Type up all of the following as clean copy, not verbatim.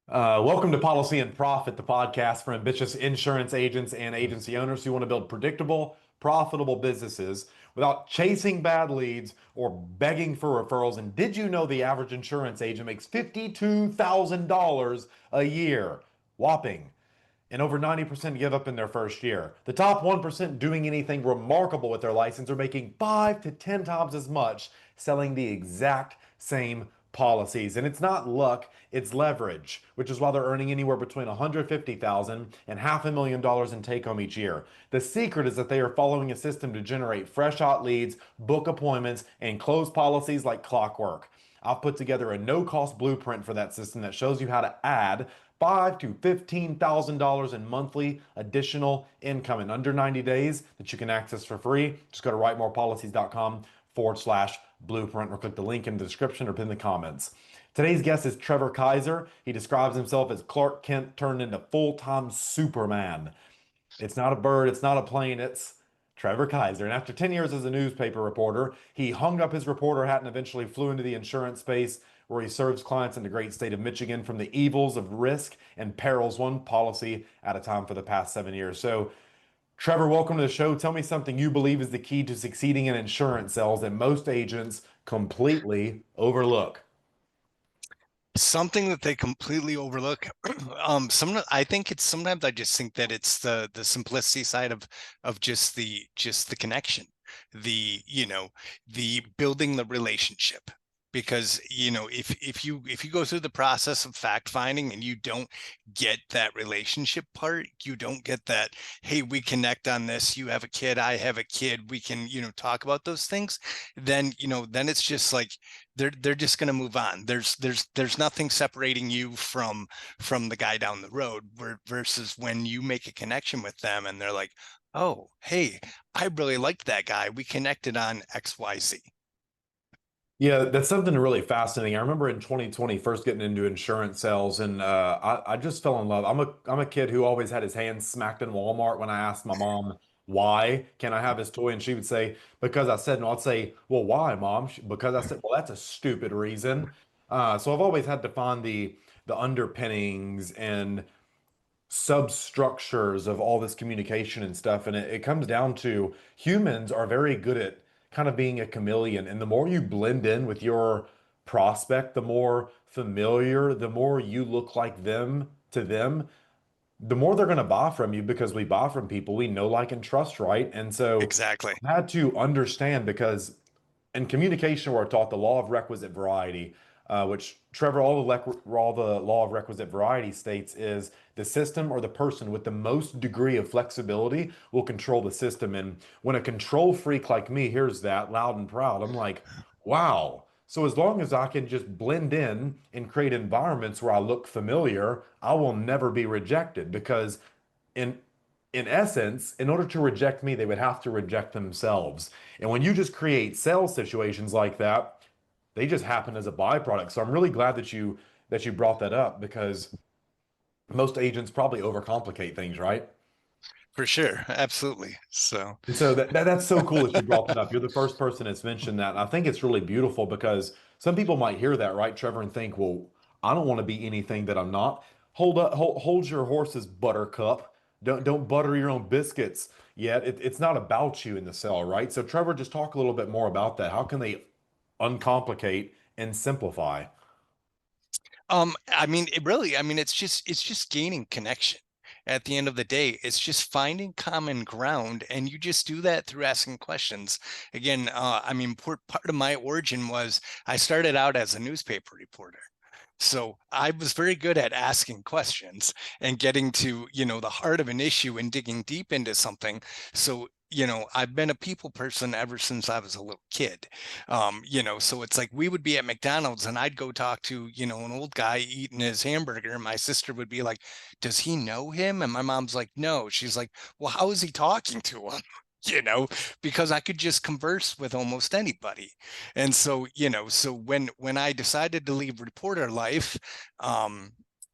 Welcome to Policy and Profit, the podcast for ambitious insurance agents and agency owners who want to build predictable, profitable businesses without chasing bad leads or begging for referrals. And did you know the average insurance agent makes $52,000 a year? Whopping. And over 90% give up in their first year. The top 1% doing anything remarkable with their license are making 5 to 10 times as much selling the exact same policies. And it's not luck, it's leverage, which is why they're earning anywhere between 150,000 and $500,000 in take home each year. The secret is that they are following a system to generate fresh hot leads, book appointments, and close policies like clockwork. I've put together a no-cost blueprint for that system that shows you how to add five to $15,000 in monthly additional income in under 90 days that you can access for free. Just go to writemorepolicies.com/blueprint or click the link in the description or pin the comments. Today's guest is Trevor Keiser. He describes himself as Clark Kent turned into full-time Superman. It's not a bird, it's not a plane, it's Trevor Keiser. And after 10 years as a newspaper reporter, he hung up his reporter hat and eventually flew into the insurance space where he serves clients in the great state of Michigan from the evils of risk and perils, one policy at a time for the past 7 years. So, Trevor, welcome to the show. Tell me something you believe is the key to succeeding in insurance sales that most agents completely overlook. Something that they completely overlook. I think it's sometimes I just think that it's the simplicity side of just the connection, the building the relationship. Because if you go through the process of fact finding and you don't get that relationship part, you don't get that, hey, we connect on this, you have a kid, I have a kid, we can talk about those things, then it's just like they're just going to move on. There's nothing separating you from the guy down the road, versus when you make a connection with them and they're like, oh, hey, I really liked that guy, we connected on XYZ. Yeah, that's something really fascinating. I remember in 2020 first getting into insurance sales, and I just fell in love. I'm a kid who always had his hands smacked in Walmart when I asked my mom, why can I have this toy? And she would say, because I said no. I'd say, well, why, Mom? Because I said, well, that's a stupid reason. So I've always had to find the underpinnings and substructures of all this communication and stuff. And it comes down to humans are very good at kind of being a chameleon. And the more you blend in with your prospect, the more familiar, the more you look like them to them, the more they're going to buy from you because we buy from people we know, like, and trust, right? And so Exactly. I had to understand because in communication, we're taught the law of requisite variety, which Trevor, all the law of requisite variety states is the system or the person with the most degree of flexibility will control the system. And when a control freak like me hears that loud and proud, I'm like, wow. So as long as I can just blend in and create environments where I look familiar, I will never be rejected because in in essence, in order to reject me, they would have to reject themselves. And when you just create sales situations like that, they just happen as a byproduct. So I'm really glad that you brought that up because most agents probably overcomplicate things, right? For sure. Absolutely. So And so that's so cool that you brought that up. You're the first person that's mentioned that. And I think it's really beautiful because some people might hear that, right, Trevor, and think, well, I don't want to be anything that I'm not. Hold your horses, buttercup. Don't butter your own biscuits yet. It's not about you in the cell, right? So Trevor, just talk a little bit more about that. How can they uncomplicate and simplify? I mean, it's just gaining connection. At the end of the day, it's just finding common ground, and you just do that through asking questions. Again, I mean, part of my origin was I started out as a newspaper reporter. So I was very good at asking questions and getting to, the heart of an issue and digging deep into something. So, I've been a people person ever since I was a little kid. So it's like we would be at McDonald's and I'd go talk to, an old guy eating his hamburger. And my sister would be like, does he know him? And my mom's like, no. She's like, well, how is he talking to him? you know because I could just converse with almost anybody. And so when I decided to leave reporter life,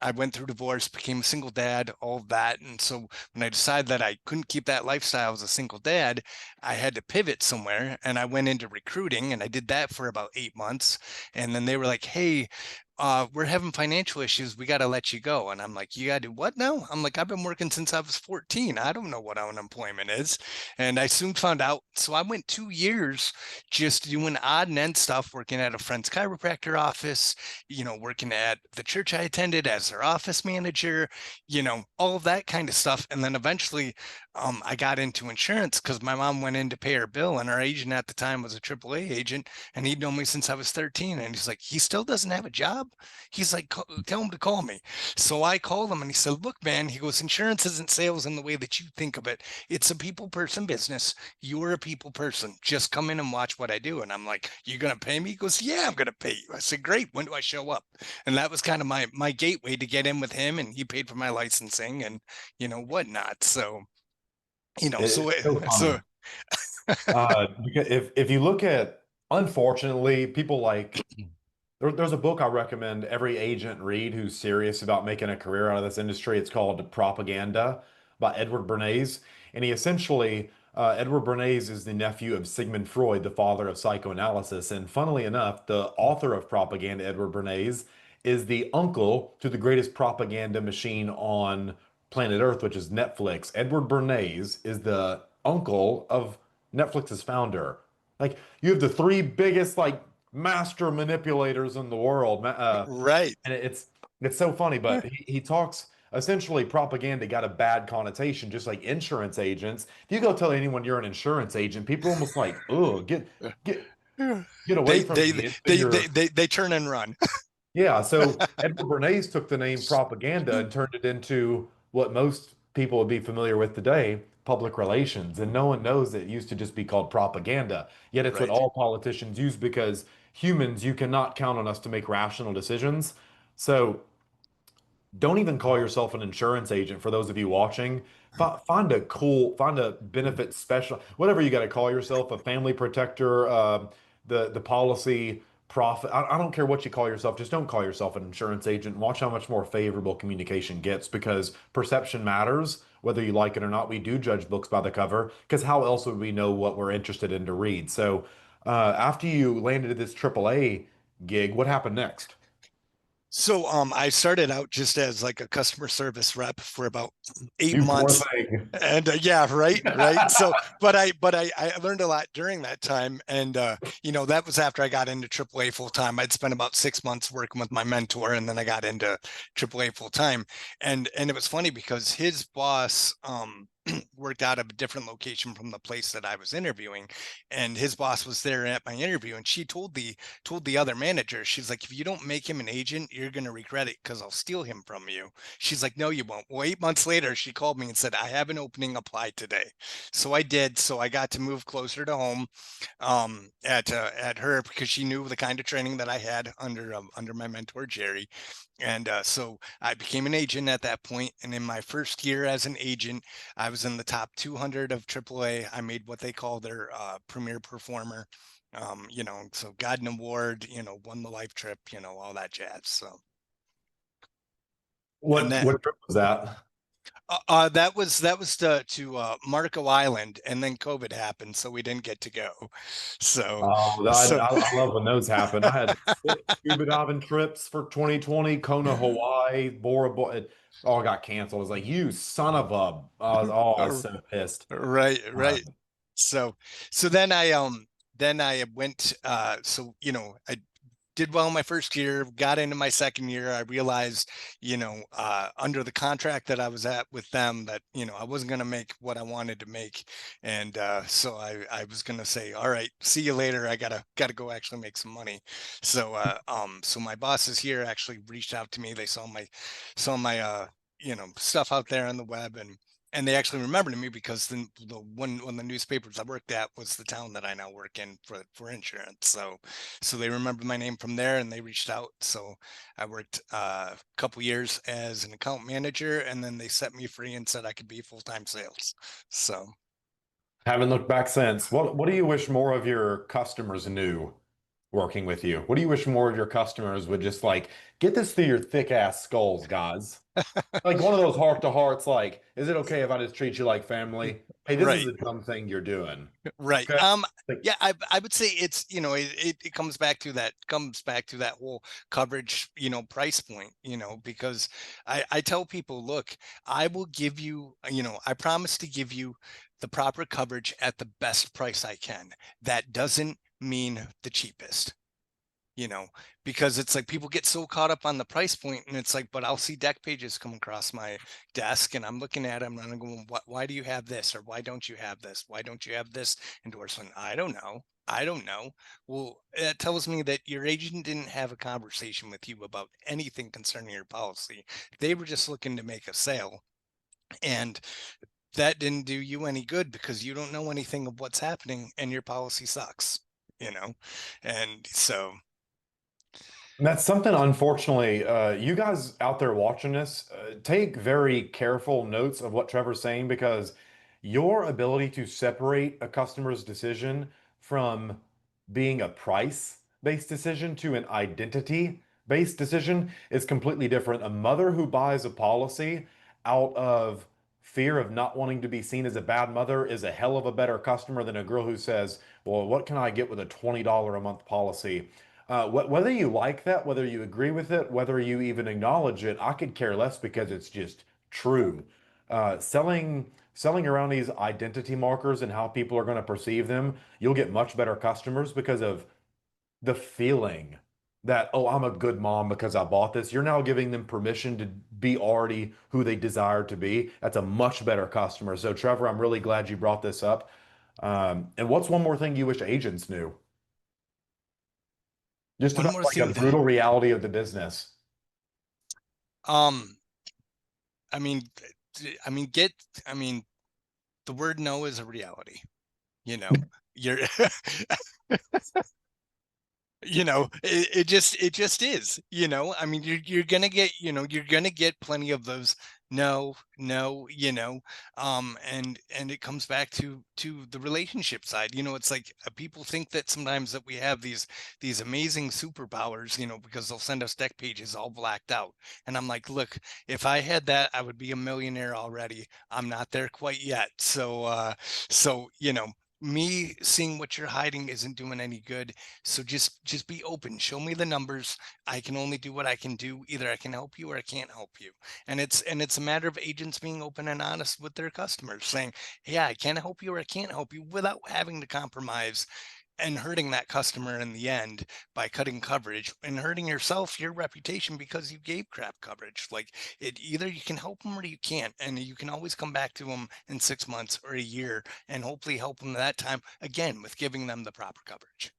I went through divorce, became a single dad, all of that. And so when I decided that I couldn't keep that lifestyle as a single dad, I had to pivot somewhere. And I went into recruiting and I did that for about 8 months. And then they were like, hey, we're having financial issues. We got to let you go. And I'm like, you got to do what now? I'm like, I've been working since I was 14. I don't know what unemployment is. And I soon found out. So I went 2 years just doing odd and end stuff, working at a friend's chiropractor office, working at the church I attended as their office manager, all of that kind of stuff. And then eventually I got into insurance because my mom went in to pay her bill, and our agent at the time was a AAA agent, and he'd known me since I was 13. And he's like, he still doesn't have a job. He's like, tell him to call me. So I called him and he said, look, man, he goes, insurance isn't sales in the way that you think of it. It's a people person business. You're a people person. Just come in and watch what I do. And I'm like, you going to pay me? He goes, yeah, I'm going to pay you. I said, great. When do I show up? And that was kind of my gateway to get in with him. And he paid for my licensing and, whatnot. So, It's so so funny. Because if you look at, unfortunately, people like there's a book I recommend every agent read who's serious about making a career out of this industry. It's called Propaganda by Edward Bernays. And he essentially, Edward Bernays is the nephew of Sigmund Freud, the father of psychoanalysis. And funnily enough, the author of Propaganda, Edward Bernays, is the uncle to the greatest propaganda machine on planet Earth, which is Netflix. Edward Bernays is the uncle of Netflix's founder. Like, you have the three biggest, like, master manipulators in the world. right. And it's so funny, but he talks essentially propaganda got a bad connotation, just like insurance agents. If you go tell anyone you're an insurance agent, people are almost like, oh, get get away They from they me. It's been they they your they turn and run. yeah. So Edward Bernays took the name propaganda and turned it into what most people would be familiar with today, public relations. And no one knows that it used to just be called propaganda. Yet it's what Right. all politicians use because humans, you cannot count on us to make rational decisions. So don't even call yourself an insurance agent for those of you watching. Find a benefit special, whatever you got to call yourself, a family protector, the policy profit. I don't care what you call yourself. Just don't call yourself an insurance agent. Watch how much more favorable communication gets because perception matters. Whether you like it or not, we do judge books by the cover because how else would we know what we're interested in to read? So, after you landed at this AAA gig, what happened next? So I started out just as like a customer service rep for about eight You poor months. thing. And yeah, right. So, but I learned a lot during that time, and that was after I got into AAA full time. I'd spent about 6 months working with my mentor, and then I got into AAA full time. And it was funny because his boss worked out of a different location from the place that I was interviewing, and his boss was there at my interview, and she told the other manager, she's like, if you don't make him an agent, you're gonna regret it because I'll steal him from you. She's like, no, you won't. Well, 8 months later, she called me and said, I have an opening, apply today. So I did. So I got to move closer to home at her because she knew the kind of training that I had under my mentor Jerry. And so I became an agent at that point. And in my first year as an agent, I was in the top 200 of AAA. I made what they call their premier performer. So got an award, won the life trip, all that jazz. So, and that What trip was that? that was to Marco Island, and then COVID happened, so we didn't get to go. So, Oh, so I love when those happen. I had six scuba diving trips for 2020, Kona, Hawaii, Bora Bora. It all got canceled. I was like, you son of a. I was uh, so pissed. right, Uh, right. So, so then I went. I did well in my first year, got into my second year. I realized, under the contract that I was at with them that, I wasn't going to make what I wanted to make. And so I was going to say, all right, see you later. I gotta go actually make some money. So my bosses here actually reached out to me. They saw my stuff out there on the web, and they actually remembered me because the one of the newspapers I worked at was the town that I now work in for insurance. So they remembered my name from there, and they reached out. So I worked a couple years as an account manager, and then they set me free and said I could be full-time sales. So haven't looked back since. What do you wish more of your customers knew? working with you? What do you wish more of your customers would just like get this through your thick ass skulls, guys? Like one of those heart to hearts, like, is it okay if I just treat you like family? Hey, this is Right. a dumb thing you're doing. Right. Okay. Like, Yeah, I would say it's, it comes back to that whole coverage, price point, because I tell people, look, I will give you, I promise to give you the proper coverage at the best price I can. That doesn't mean the cheapest, you know, because it's like people get so caught up on the price point, and it's like, but I'll see deck pages come across my desk and I'm looking at them and I'm going, why do you have this? Or why don't you have this? Why don't you have this endorsement? I don't know. I don't know. Well, that tells me that your agent didn't have a conversation with you about anything concerning your policy. They were just looking to make a sale. And that didn't do you any good because you don't know anything of what's happening and your policy sucks, you know? And so, and that's something, unfortunately, you guys out there watching this, take very careful notes of what Trevor's saying because your ability to separate a customer's decision from being a price-based decision to an identity-based decision is completely different. A mother who buys a policy out of fear of not wanting to be seen as a bad mother is a hell of a better customer than a girl who says, well, what can I get with a $20 a month policy? Whether you like that, whether you agree with it, whether you even acknowledge it, I could care less because it's just true. Selling around these identity markers and how people are going to perceive them, you'll get much better customers because of the feeling that, oh, I'm a good mom because I bought this. You're now giving them permission to be already who they desire to be. That's a much better customer. So, Trevor, I'm really glad you brought this up. And what's one more thing you wish agents knew? Just one about more like the thing that, brutal reality of the business. um, I mean, I mean, get, I mean, the word no is a reality, you know, you're, it just is, I mean, you're gonna get, you're gonna get plenty of those no, no, and it comes back to the relationship side. It's like, people think that sometimes that we have these amazing superpowers, because they'll send us deck pages all blacked out, and I'm like, look, if I had that, I would be a millionaire already. I'm not there quite yet. So me seeing what you're hiding isn't doing any good. So just be open. Show me the numbers. I can only do what I can do. Either I can help you or I can't help you. And it's a matter of agents being open and honest with their customers, saying, yeah, I can help you or I can't help you, without having to compromise and hurting that customer in the end by cutting coverage, and hurting yourself, your reputation, because you gave crap coverage. Like, it, either you can help them or you can't, and you can always come back to them in 6 months or a year and hopefully help them that time again with giving them the proper coverage.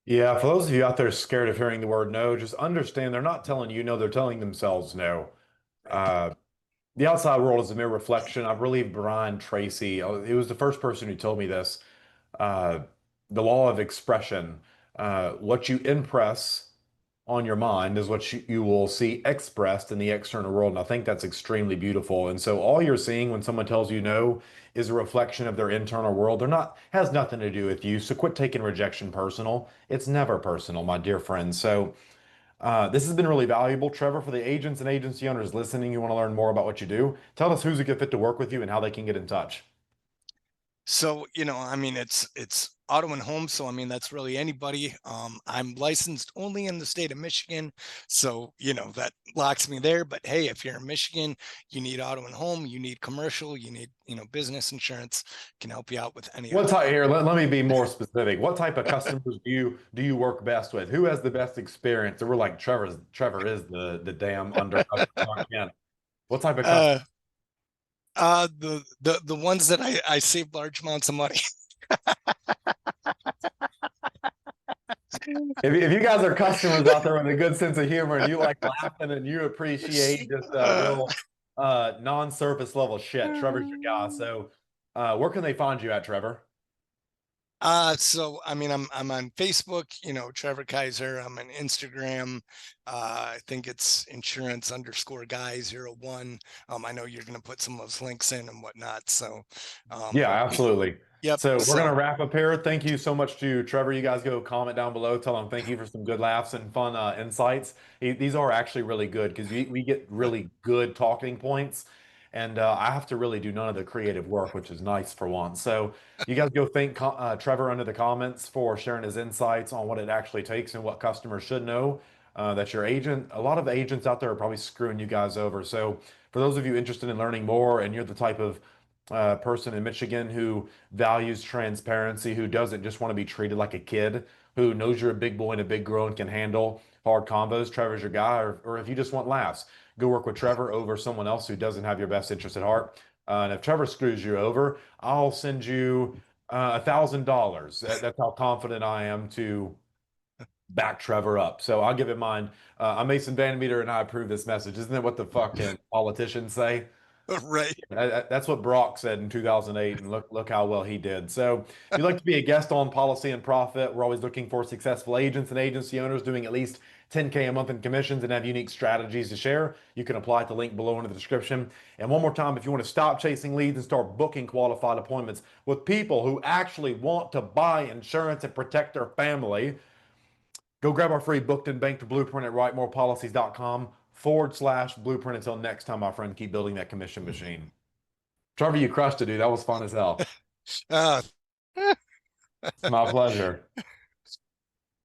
Yeah, for those of you out there scared of hearing the word no, just understand they're not telling you no, they're telling themselves no. Right. Uh, the outside world is a mere reflection. I believe Brian Tracy, he was the first person who told me this. Uh, the law of expression. What you impress on your mind is what you will see expressed in the external world. And I think that's extremely beautiful. And so all you're seeing when someone tells you no is a reflection of their internal world. They're not, has nothing to do with you. So quit taking rejection personal. It's never personal, my dear friends. So this has been really valuable, Trevor, for the agents and agency owners listening. You want to learn more about what you do. Tell us who's a good fit to work with you and how they can get in touch. So, I mean, it's auto and home. So, I mean, that's really anybody. I'm licensed only in the state of Michigan. So, that locks me there. But hey, if you're in Michigan, you need auto and home, you need commercial, you need, business insurance, can help you out with any of What it. type here? Let me be more specific. What type of customers do you work best with? Who has the best experience? Or we're like Trevor is the damn undercover Clark Kent. What type of customer? uh, the ones that I save large amounts of money. If you guys are customers out there with a good sense of humor and you like laughing and you appreciate just uh, real non-surface level shit, Trevor's your guy. So where can they find you at, Trevor? So I mean, I'm on Facebook, Trevor Keiser. I'm on Instagram. I think it's insurance_guy 01. I know you're going to put some of those links in and whatnot. So, Yeah, um, absolutely. yep. So we're So gonna wrap up here. Thank you so much to Trevor. You guys go comment down below. Tell him thank you for some good laughs and fun insights. These are actually really good because we get really good talking points, and I have to really do none of the creative work, which is nice for once. So you guys go thank Trevor under the comments for sharing his insights on what it actually takes and what customers should know. That your agent, a lot of agents out there are probably screwing you guys over. So for those of you interested in learning more, and you're the type of person in Michigan who values transparency, who doesn't just want to be treated like a kid, who knows you're a big boy and a big girl and can handle hard combos, Trevor's your guy. Or if you just want laughs, go work with Trevor over someone else who doesn't have your best interest at heart. And if Trevor screws you over, I'll send you $1,000. That's how confident I am to back Trevor up. So I'll give it mine. I'm Mason VanMeter and I approve this message. Isn't that what the fucking politicians say? right. That's what Brock said in 2008, and look how well he did. So, if you'd like to be a guest on Policy and Profit, we're always looking for successful agents and agency owners doing at least 10K a month in commissions and have unique strategies to share. You can apply at the link below in the description. And one more time, if you want to stop chasing leads and start booking qualified appointments with people who actually want to buy insurance and protect their family, go grab our free booked and banked blueprint at writemorepolicies.com/blueprint. Until next time, my friend, keep building that commission machine. Trevor, you crushed it, dude. That was fun as hell. Uh, My pleasure.